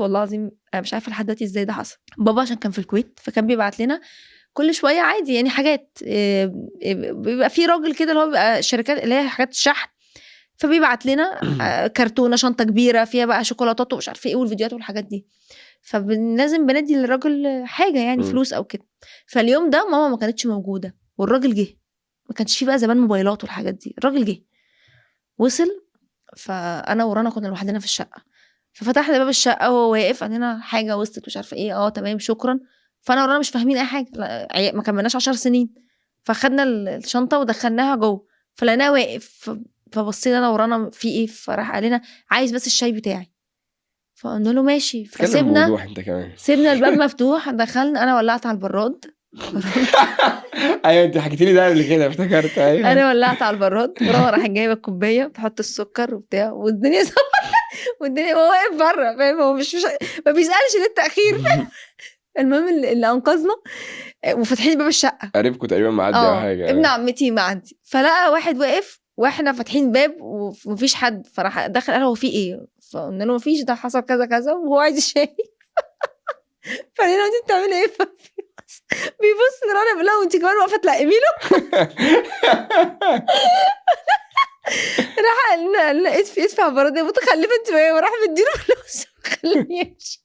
والله العظيم انا مش عارفه لحد دلوقتي ازاي ده حصل. بابا عشان كان في الكويت فكان بيبعت لنا كل شويه عادي يعني حاجات، بيبقى في راجل كده اللي هو بيبقى شركات اللي هي حاجات الشحن، فبيبعت لنا كرتونه شنطه كبيره فيها بقى شوكولاتات ومش عارفه ايه والفيديوهات والحاجات دي، فلازم بندي للراجل حاجه يعني فلوس او كده. فاليوم ده ماما ما كانتش موجوده والراجل جه، ما كانش فيه بقى زمان موبايلات والحاجات دي. الراجل جه وصل، فانا ورانا كنا لوحدنا في الشقه، ففتحنا باب الشقه وهو واقف عندنا حاجه وصلت مش عارفه ايه، تمام شكرا. فانا ورانا مش فاهمين اي حاجه، ما كملناش 10 سنين. فخدنا الشنطه ودخلناها جوه، فلقيناه واقف، فبصينا انا ورانا في ايه، فراح قال لنا عايز بس الشاي بتاعي. فقلنا له ماشي، تكلم بوضوح انت كمان. سيبنا الباب مفتوح، دخلنا، انا ولعت على البراد. ايوه انت حكيتي لي ده قبل كده افتكرت. ايوه انا ولعت على البراد، ورانا راح جايبه الكوبايه تحط السكر وبتاع، والدنيا والدنيا هو واقف بره فاهم، هو مش ما بيسالش ليه التاخير. المهم اللي انقذنا وفاتحين باب الشقه، قريبكم تقريبا معدي او حاجه. ابن عمتي معدي، فلقى واحد واقف واحنا فاتحين باب ومفيش حد، فراح دخل قال هو في ايه، فقلنا له مفيش، ده حصل كذا كذا وهو عايز الشاي. فقال له انت بتعملي ايه؟ بيبص لرانا بيقول له انت كمان واقفه تلقمي له. راح قال ادفع براد يا متخلفه انت، وراح مديله فلوس وخليه يمشي.